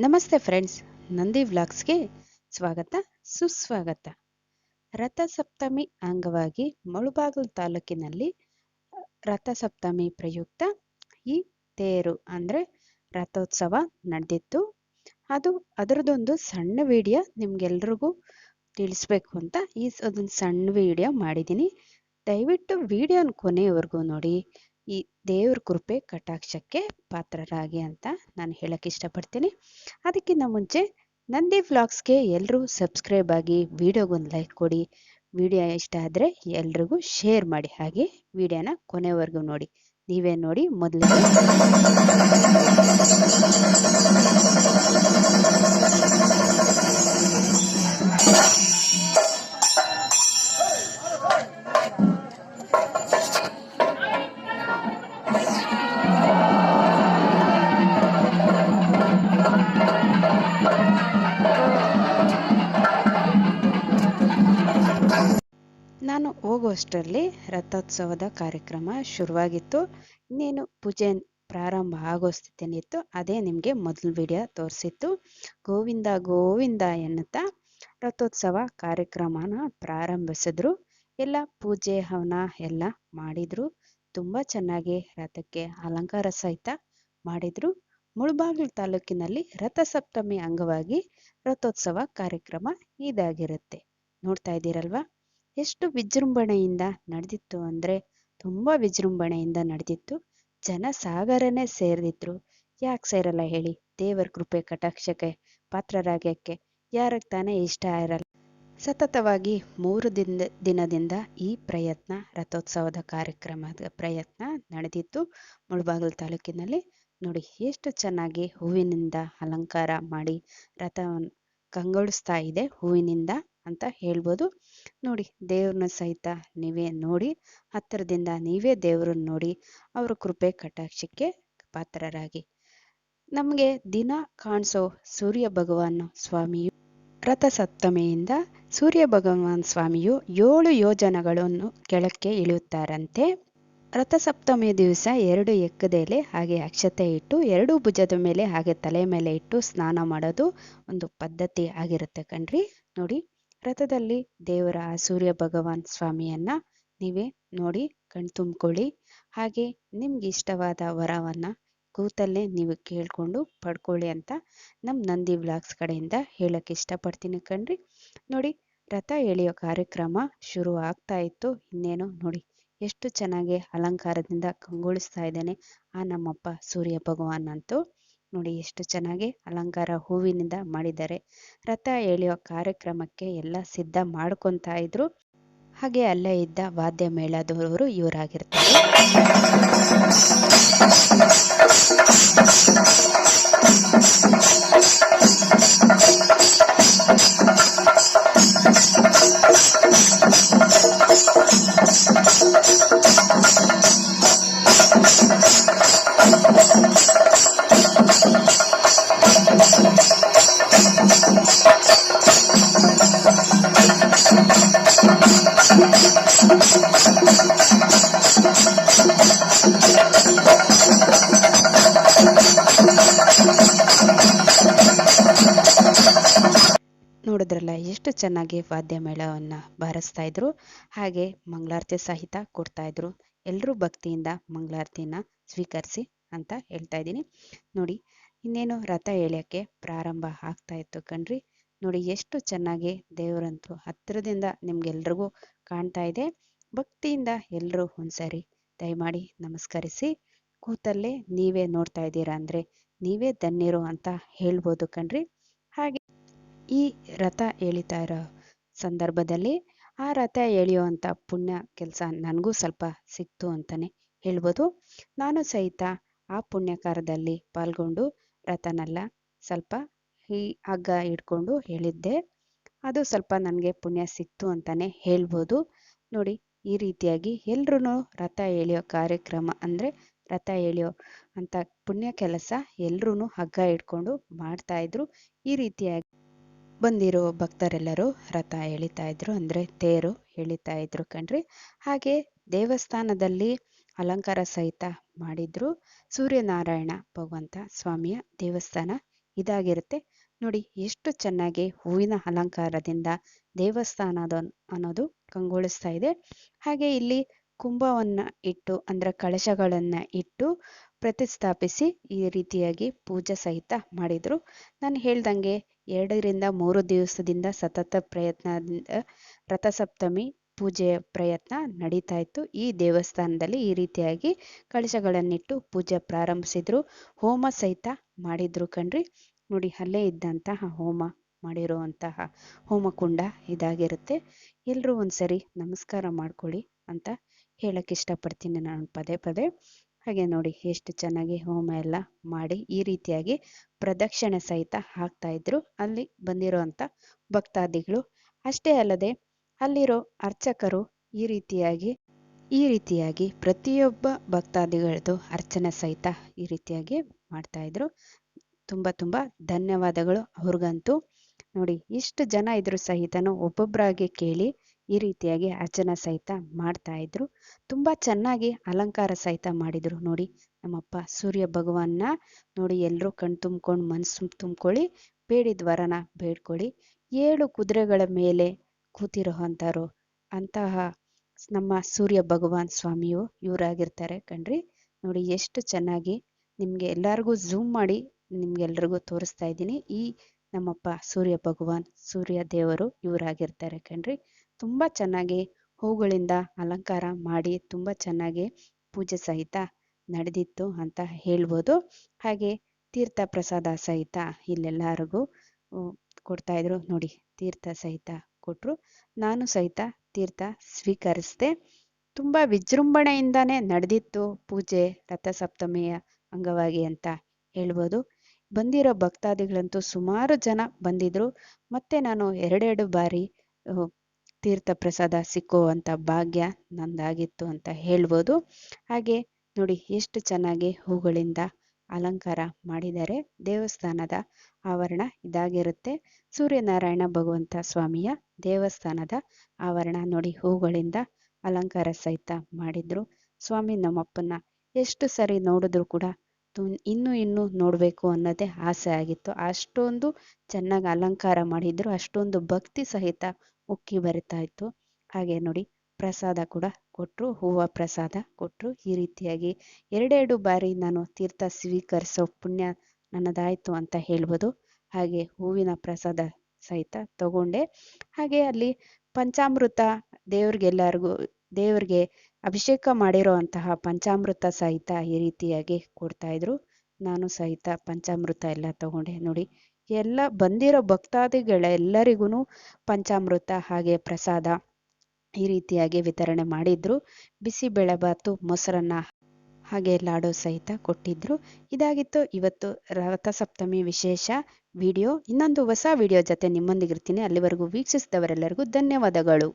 ನಮಸ್ತೆ ಫ್ರೆಂಡ್ಸ್, ನಂದಿ ವ್ಲಾಗ್ಸ್ಗೆ ಸ್ವಾಗತ ಸುಸ್ವಾಗತ. ರಥಸಪ್ತಮಿ ಅಂಗವಾಗಿ ಮುಳಬಾಗಿಲು ತಾಲೂಕಿನಲ್ಲಿ ರಥಸಪ್ತಮಿ ಪ್ರಯುಕ್ತ ಈ ತೇರು ಅಂದರೆ ರಥೋತ್ಸವ ನಡೆದಿತ್ತು. ಅದರದೊಂದು ಸಣ್ಣ ವಿಡಿಯೋ ನಿಮ್ಗೆಲ್ರಿಗೂ ತಿಳಿಸ್ಬೇಕು ಅಂತ ಅದೊಂದು ಸಣ್ಣ ವಿಡಿಯೋ ಮಾಡಿದ್ದೀನಿ. ದಯವಿಟ್ಟು ವಿಡಿಯೋನ ಕೊನೆಯವರೆಗೂ ನೋಡಿ. ಈ ದೇವ್ರ ಕೃಪೆ ಕಟಾಕ್ಷಕ್ಕೆ ಪಾತ್ರರಾಗಿ ಅಂತ ನಾನು ಹೇಳಕ್ಕೆ ಇಷ್ಟಪಡ್ತೀನಿ. ಅದಕ್ಕಿಂತ ಮುಂಚೆ ನಂದಿ ವ್ಲಾಗ್ಸ್ಗೆ ಎಲ್ಲರೂ ಸಬ್ಸ್ಕ್ರೈಬ್ ಆಗಿ ವಿಡಿಯೋಗೊಂದು ಲೈಕ್ ಕೊಡಿ. ವಿಡಿಯೋ ಇಷ್ಟ ಆದರೆ ಎಲ್ರಿಗೂ ಶೇರ್ ಮಾಡಿ. ಹಾಗೆ ವಿಡಿಯೋನ ಕೊನೆವರೆಗೂ ನೋಡಿ. ನೀವೇ ನೋಡಿ ಮೊದಲಿಗೆ ನಾನು ಹೋಗುವಷ್ಟರಲ್ಲಿ ರಥೋತ್ಸವದ ಕಾರ್ಯಕ್ರಮ ಶುರುವಾಗಿತ್ತು. ಇನ್ನೇನು ಪೂಜೆ ಪ್ರಾರಂಭ ಆಗೋ ಸ್ಥಿತಿಯಲ್ಲಿತ್ತು. ಅದೇ ನಿಮಗೆ ಮೊದಲ ವಿಡಿಯೋ ತೋರಿಸಿತ್ತು. ಗೋವಿಂದ ಗೋವಿಂದ ಎನ್ನುತ್ತಾ ರಥೋತ್ಸವ ಕಾರ್ಯಕ್ರಮನ ಪ್ರಾರಂಭಿಸಿದ್ರು. ಎಲ್ಲ ಪೂಜೆ ಹವನ ಎಲ್ಲ ಮಾಡಿದ್ರು. ತುಂಬ ಚೆನ್ನಾಗಿ ರಥಕ್ಕೆ ಅಲಂಕಾರ ಸಹಿತ ಮಾಡಿದ್ರು. ಮುಳಬಾಗಿಲು ತಾಲೂಕಿನಲ್ಲಿ ರಥಸಪ್ತಮಿ ಅಂಗವಾಗಿ ರಥೋತ್ಸವ ಕಾರ್ಯಕ್ರಮ ಇದಾಗಿರುತ್ತೆ. ನೋಡ್ತಾ ಇದ್ದೀರಲ್ವಾ, ಎಷ್ಟು ವಿಜೃಂಭಣೆಯಿಂದ ನಡೆದಿತ್ತು ಅಂದರೆ ತುಂಬ ವಿಜೃಂಭಣೆಯಿಂದ ನಡೆದಿತ್ತು. ಜನಸಾಗರನೇ ಸೇರಿದ್ರು. ಯಾಕೆ ಸೇರಲ್ಲ ಹೇಳಿ? ದೇವರ ಕೃಪೆ ಕಟಾಕ್ಷಕ್ಕೆ ಪಾತ್ರರಾಗಕ್ಕೆ ಯಾರಿಗೆ ತಾನೇ ಇಷ್ಟ ಇರಲ್ಲ. ಸತತವಾಗಿ 3 ದಿನದಿಂದ ಈ ಪ್ರಯತ್ನ, ರಥೋತ್ಸವದ ಕಾರ್ಯಕ್ರಮದ ಪ್ರಯತ್ನ ನಡೆದಿತ್ತು ಮುಳಬಾಗಿಲು ತಾಲೂಕಿನಲ್ಲಿ. ನೋಡಿ ಎಷ್ಟು ಚೆನ್ನಾಗಿ ಹೂವಿನಿಂದ ಅಲಂಕಾರ ಮಾಡಿ ರಥವನ್ನು ಕಂಗೊಳಿಸ್ತಾ ಇದೆ ಹೂವಿನಿಂದ ಅಂತ ಹೇಳ್ಬೋದು. ನೋಡಿ, ದೇವ್ರನ್ನ ಸಹಿತ ನೀವೇ ನೋಡಿ, ಹತ್ತಿರದಿಂದ ನೀವೇ ದೇವ್ರನ್ನ ನೋಡಿ ಅವರ ಕೃಪೆ ಕಟಾಕ್ಷಕ್ಕೆ ಪಾತ್ರರಾಗಿ. ನಮಗೆ ದಿನ ಕಾಣಿಸೋ ಸೂರ್ಯ ಭಗವಾನ್ ಸ್ವಾಮಿಯು ರಥಸಪ್ತಮಿಯಿಂದ ಸೂರ್ಯ ಭಗವಾನ್ ಸ್ವಾಮಿಯು 7 ಯೋಜನಗಳನ್ನು ಕೆಳಕ್ಕೆ ಇಳಿಯುತ್ತಾರಂತೆ. ರಥಸಪ್ತಮಿ ದಿವಸ 2 ಎಕ್ಕದೆಲೆ ಹಾಗೆ ಅಕ್ಷತೆ ಇಟ್ಟು 2 ಭುಜದ ಮೇಲೆ ಹಾಗೆ ತಲೆ ಮೇಲೆ ಇಟ್ಟು ಸ್ನಾನ ಮಾಡೋದು ಒಂದು ಪದ್ಧತಿ ಆಗಿರುತ್ತೆ ಕಣ್ರಿ. ನೋಡಿ, ರಥದಲ್ಲಿ ದೇವರ ಸೂರ್ಯ ಭಗವಾನ್ ಸ್ವಾಮಿಯನ್ನ ನೀವೇ ನೋಡಿ ಕಣ್ತುಂಬ್ಕೊಳ್ಳಿ. ಹಾಗೆ ನಿಮ್ಗೆ ಇಷ್ಟವಾದ ವರವನ್ನ ಕೂತಲ್ಲೇ ನೀವು ಕೇಳ್ಕೊಂಡು ಪಡ್ಕೊಳ್ಳಿ ಅಂತ ನಮ್ಮ ನಂದಿ ವ್ಲಾಗ್ಸ್ ಕಡೆಯಿಂದ ಹೇಳಕ್ಕೆ ಇಷ್ಟಪಡ್ತೀನಿ ಕಣ್ರಿ. ನೋಡಿ, ರಥ ಎಳೆಯೋ ಕಾರ್ಯಕ್ರಮ ಶುರು ಆಗ್ತಾ ಇತ್ತು. ಇನ್ನೇನು ನೋಡಿ ಎಷ್ಟು ಚೆನ್ನಾಗಿ ಅಲಂಕಾರದಿಂದ ಕಂಗೊಳಿಸ್ತಾ ಇದ್ದಾನೆ ಆ ನಮ್ಮಪ್ಪ ಸೂರ್ಯ ಭಗವಾನ್ ಅಂತೂ. ನೋಡಿ ಎಷ್ಟು ಚೆನ್ನಾಗಿ ಅಲಂಕಾರ ಹೂವಿನಿಂದ ಮಾಡಿದ್ದಾರೆ. ರಥ ಎಳೆಯೋ ಕಾರ್ಯಕ್ರಮಕ್ಕೆ ಎಲ್ಲ ಸಿದ್ಧ ಮಾಡ್ಕೊತಾ ಇದ್ರು. ಹಾಗೆ ಅಲ್ಲೇ ಇದ್ದ ವಾದ್ಯ ಮೇಳದವರು ಇವರಾಗಿರ್ತಾರೆ. ನೋಡಿದ್ರಲ್ಲ ಎಷ್ಟು ಚೆನ್ನಾಗಿ ವಾದ್ಯ ಮೇಳವನ್ನು ಬಾರಿಸ್ತಾ ಇದ್ರು. ಹಾಗೆ ಮಂಗಳಾರತಿ ಸಹಿತ ಕೊಡ್ತಾ ಇದ್ರು. ಎಲ್ಲರೂ ಭಕ್ತಿಯಿಂದ ಮಂಗಳಾರತಿನ ಸ್ವೀಕರಿಸಿ ಅಂತ ಹೇಳ್ತಾ ಇದ್ದೀನಿ. ನೋಡಿ, ಇನ್ನೇನು ರಥ ಎಳೆಯಕ್ಕೆ ಪ್ರಾರಂಭ ಆಗ್ತಾ ಇತ್ತು ಕಣ್ರಿ. ನೋಡಿ ಎಷ್ಟು ಚೆನ್ನಾಗಿ ದೇವರಂತೂ ಹತ್ತಿರದಿಂದ ನಿಮ್ಗೆಲ್ರಿಗೂ ಕಾಣ್ತಾ ಇದೆ. ಭಕ್ತಿಯಿಂದ ಎಲ್ಲರೂ ಒಂದ್ಸರಿ ದಯಮಾಡಿ ನಮಸ್ಕರಿಸಿ ಕೂತಲ್ಲೇ ನೀವೇ ನೋಡ್ತಾ ಇದ್ದೀರಾ ಅಂದರೆ ನೀವೇ ಧನ್ಯರು ಅಂತ ಹೇಳ್ಬೋದು ಕಣ್ರಿ. ಹಾಗೆ ಈ ರಥ ಎಳಿತಾ ಇರೋ ಸಂದರ್ಭದಲ್ಲಿ ಆ ರಥ ಎಳೆಯುವಂಥ ಪುಣ್ಯ ಕೆಲಸ ನನಗೂ ಸ್ವಲ್ಪ ಸಿಕ್ತು ಅಂತಲೇ ಹೇಳ್ಬೋದು. ನಾನು ಸಹಿತ ಆ ಪುಣ್ಯಕಾರದಲ್ಲಿ ಪಾಲ್ಗೊಂಡು ರಥನೆಲ್ಲ ಸ್ವಲ್ಪ ಈ ಹಗ್ಗ ಹಿಡ್ಕೊಂಡು ಎಳಿದ್ದೆ. ಅದು ಸ್ವಲ್ಪ ನನಗೆ ಪುಣ್ಯ ಸಿಕ್ತು ಅಂತಲೇ ಹೇಳ್ಬೋದು. ನೋಡಿ, ಈ ರೀತಿಯಾಗಿ ಎಲ್ರೂ ರಥ ಎಳೆಯೋ ಕಾರ್ಯಕ್ರಮ ಅಂದರೆ ರಥ ಎಳೆಯೋ ಅಂತ ಪುಣ್ಯ ಕೆಲಸ ಎಲ್ರೂ ಹಗ್ಗ ಹಿಡ್ಕೊಂಡು ಮಾಡ್ತಾ ಇದ್ರು. ಈ ರೀತಿಯಾಗಿ ಬಂದಿರೋ ಭಕ್ತರೆಲ್ಲರೂ ರಥ ಎಳಿತಾ ಇದ್ರು, ಅಂದರೆ ತೇರು ಎಳಿತಾ ಇದ್ರು ಕಣ್ರಿ. ಹಾಗೆ ದೇವಸ್ಥಾನದಲ್ಲಿ ಅಲಂಕಾರ ಸಹಿತ ಮಾಡಿದ್ರು. ಸೂರ್ಯನಾರಾಯಣ ಭಗವಂತ ಸ್ವಾಮಿಯ ದೇವಸ್ಥಾನ ಇದಾಗಿರುತ್ತೆ. ನೋಡಿ ಎಷ್ಟು ಚೆನ್ನಾಗಿ ಹೂವಿನ ಅಲಂಕಾರದಿಂದ ದೇವಸ್ಥಾನದ ಅನ್ನೋದು ಕಂಗೊಳಿಸ್ತಾ ಇದೆ. ಹಾಗೆ ಇಲ್ಲಿ ಕುಂಭವನ್ನ ಇಟ್ಟು ಅಂದ್ರೆ ಕಳಶಗಳನ್ನ ಇಟ್ಟು ಪ್ರತಿಷ್ಠಾಪಿಸಿ ಈ ರೀತಿಯಾಗಿ ಪೂಜೆ ಸಹಿತ ಮಾಡಿದ್ರು. ನಾನು ಹೇಳ್ದಂಗೆ 2 ರಿಂದ 3 ದಿವಸದಿಂದ ಸತತ ಪ್ರಯತ್ನದಿಂದ ರಥಸಪ್ತಮಿ ಪೂಜೆಯ ಪ್ರಯತ್ನ ನಡೀತಾ ಇತ್ತು. ಈ ದೇವಸ್ಥಾನದಲ್ಲಿ ಈ ರೀತಿಯಾಗಿ ಕಳಶಗಳನ್ನಿಟ್ಟು ಪೂಜೆ ಪ್ರಾರಂಭಿಸಿದ್ರು. ಹೋಮ ಸಹಿತ ಮಾಡಿದ್ರು ಕಣ್ರಿ. ನೋಡಿ ಅಲ್ಲೇ ಇದ್ದಂತಹ ಹೋಮ ಮಾಡಿರುವಂತಹ ಹೋಮಕುಂಡ ಇದಾಗಿರುತ್ತೆ. ಎಲ್ರೂ ಒಂದ್ಸರಿ ನಮಸ್ಕಾರ ಮಾಡ್ಕೊಳ್ಳಿ ಅಂತ ಹೇಳಕ್ ಇಷ್ಟಪಡ್ತೀನಿ ನಾನು ಪದೇ ಪದೇ. ಹಾಗೆ ನೋಡಿ ಎಷ್ಟು ಚೆನ್ನಾಗಿ ಹೋಮ ಎಲ್ಲ ಮಾಡಿ ಈ ರೀತಿಯಾಗಿ ಪ್ರದಕ್ಷಿಣೆ ಸಹಿತ ಹಾಕ್ತಾ ಇದ್ರು ಅಲ್ಲಿ ಬಂದಿರುವಂತ ಭಕ್ತಾದಿಗಳು. ಅಷ್ಟೇ ಅಲ್ಲದೆ ಅಲ್ಲಿರೋ ಅರ್ಚಕರು ಈ ರೀತಿಯಾಗಿ ಪ್ರತಿಯೊಬ್ಬ ಭಕ್ತಾದಿಗಳದ್ದು ಅರ್ಚನೆ ಸಹಿತ ಈ ರೀತಿಯಾಗಿ ಮಾಡ್ತಾ ಇದ್ರು. ತುಂಬಾ ಧನ್ಯವಾದಗಳು ಅವ್ರಿಗಂತೂ. ನೋಡಿ ಇಷ್ಟು ಜನ ಇದ್ರು ಸಹಿತನು ಒಬ್ಬೊಬ್ಬರಾಗಿ ಕೇಳಿ ಈ ರೀತಿಯಾಗಿ ಅರ್ಚನೆ ಸಹಿತ ಮಾಡ್ತಾ ಇದ್ರು. ತುಂಬಾ ಚೆನ್ನಾಗಿ ಅಲಂಕಾರ ಸಹಿತ ಮಾಡಿದ್ರು. ನೋಡಿ ನಮ್ಮಪ್ಪ ಸೂರ್ಯ ಭಗವಾನ್ನ ನೋಡಿ ಎಲ್ರೂ ಕಣ್ ತುಂಬ್ಕೊಂಡು ಮನ್ಸು ತುಂಬ್ಕೊಳ್ಳಿ, ಬೇಡಿದ ವರನ ಬೇಡ್ಕೊಳ್ಳಿ. 7 ಕುದುರೆಗಳ ಮೇಲೆ ಕೂತಿರೋ ಅಂತಹ ನಮ್ಮ ಸೂರ್ಯ ಭಗವಾನ್ ಸ್ವಾಮಿಯು ಇವರಾಗಿರ್ತಾರೆ ಕಣ್ರಿ. ನೋಡಿ ಎಷ್ಟು ಚೆನ್ನಾಗಿ ನಿಮ್ಗೆ ಎಲ್ಲರಿಗೂ ಝೂಮ್ ಮಾಡಿ ನಿಮ್ಗೆಲ್ರಿಗೂ ತೋರಿಸ್ತಾ ಇದ್ದೀನಿ. ಈ ನಮ್ಮಪ್ಪ ಸೂರ್ಯ ಭಗವಾನ್ ಸೂರ್ಯ ದೇವರು ಇವರಾಗಿರ್ತಾರೆ ಕಣ್ರಿ. ತುಂಬಾ ಚೆನ್ನಾಗಿ ಹೂಗಳಿಂದ ಅಲಂಕಾರ ಮಾಡಿ ತುಂಬಾ ಚೆನ್ನಾಗಿ ಪೂಜೆ ಸಹಿತ ನಡೆದಿತ್ತು ಅಂತ ಹೇಳ್ಬೋದು. ಹಾಗೆ ತೀರ್ಥ ಪ್ರಸಾದ ಸಹಿತ ಇಲ್ಲೆಲ್ಲರಿಗೂ ಕೊಡ್ತಾ ಇದ್ರು. ನೋಡಿ ತೀರ್ಥ ಸಹಿತ ಕೊಟ್ರು. ನಾನು ಸಹಿತ ತೀರ್ಥ ಸ್ವೀಕರಿಸಿದೆ. ತುಂಬಾ ವಿಜೃಂಭಣೆಯಿಂದಾನೇ ನಡೆದಿತ್ತು ಪೂಜೆ ರಥಸಪ್ತಮಿಯ ಅಂಗವಾಗಿ ಅಂತ ಹೇಳ್ಬೋದು. ಬಂದಿರೋ ಭಕ್ತಾದಿಗಳಂತೂ ಸುಮಾರು ಜನ ಬಂದಿದ್ರು. ಮತ್ತೆ ನಾನು 2 ಬಾರಿ ತೀರ್ಥ ಪ್ರಸಾದ ಸಿಕ್ಕುವಂತ ಭಾಗ್ಯ ನಂದಾಗಿತ್ತು ಅಂತ ಹೇಳ್ಬೋದು. ಹಾಗೆ ನೋಡಿ ಎಷ್ಟು ಚೆನ್ನಾಗಿ ಹೂಗಳಿಂದ ಅಲಂಕಾರ ಮಾಡಿದ್ದಾರೆ. ದೇವಸ್ಥಾನದ ಆವರಣ ಇದಾಗಿರುತ್ತೆ. ಸೂರ್ಯನಾರಾಯಣ ಭಗವಂತ ಸ್ವಾಮಿಯ ದೇವಸ್ಥಾನದ ಆವರಣ ನೋಡಿ ಹೂಗಳಿಂದ ಅಲಂಕಾರ ಸಹಿತ ಮಾಡಿದ್ರು. ಸ್ವಾಮಿ ನಮ್ಮಪ್ಪನ ಎಷ್ಟು ಸರಿ ನೋಡಿದ್ರು ಕೂಡ ಇನ್ನೂ ನೋಡ್ಬೇಕು ಅನ್ನೋದೇ ಆಸೆ ಆಗಿತ್ತು. ಅಷ್ಟೊಂದು ಚೆನ್ನಾಗಿ ಅಲಂಕಾರ ಮಾಡಿದ್ರು. ಅಷ್ಟೊಂದು ಭಕ್ತಿ ಸಹಿತ ಉಕ್ಕಿ ಬರಿತಾ ಇತ್ತು. ಹಾಗೆ ನೋಡಿ ಪ್ರಸಾದ ಕೂಡ ಕೊಟ್ರು, ಹೂವ ಪ್ರಸಾದ ಕೊಟ್ರು. ಈ ರೀತಿಯಾಗಿ 2 ಬಾರಿ ನಾನು ತೀರ್ಥ ಸ್ವೀಕರಿಸೋ ಪುಣ್ಯ ನನ್ನದಾಯ್ತು ಅಂತ ಹೇಳ್ಬೋದು. ಹಾಗೆ ಹೂವಿನ ಪ್ರಸಾದ ಸಹಿತ ತಗೊಂಡೆ. ಹಾಗೆ ಅಲ್ಲಿ ಪಂಚಾಮೃತ ದೇವ್ರಿಗೆ ಅಭಿಷೇಕ ಮಾಡಿರೋ ಅಂತಹ ಪಂಚಾಮೃತ ಸಹಿತ ಈ ರೀತಿಯಾಗಿ ಕೊಡ್ತಾ ಇದ್ರು. ನಾನು ಸಹಿತ ಪಂಚಾಮೃತ ಎಲ್ಲ ತಗೊಂಡೆ. ನೋಡಿ ಎಲ್ಲ ಬಂದಿರೋ ಭಕ್ತಾದಿಗಳೆಲ್ಲರಿಗೂ ಪಂಚಾಮೃತ ಹಾಗೆ ಪ್ರಸಾದ ಈ ರೀತಿಯಾಗಿ ವಿತರಣೆ ಮಾಡಿದ್ರು. ಬಿಸಿಬೇಳೆಬಾತು, ಮೊಸರನ್ನ ಹಾಗೆ ಲಾಡು ಸಹಿತ ಕೊಟ್ಟಿದ್ರು. ಇದಾಗಿತ್ತು ಇವತ್ತು ರಥಸಪ್ತಮಿ ವಿಶೇಷ ವಿಡಿಯೋ. ಇನ್ನೊಂದು ಹೊಸ ವಿಡಿಯೋ ಜೊತೆ ನಿಮ್ಮೊಂದಿಗಿರ್ತೀನಿ. ಅಲ್ಲಿವರೆಗೂ ವೀಕ್ಷಿಸಿದವರೆಲ್ಲರಿಗೂ ಧನ್ಯವಾದಗಳು.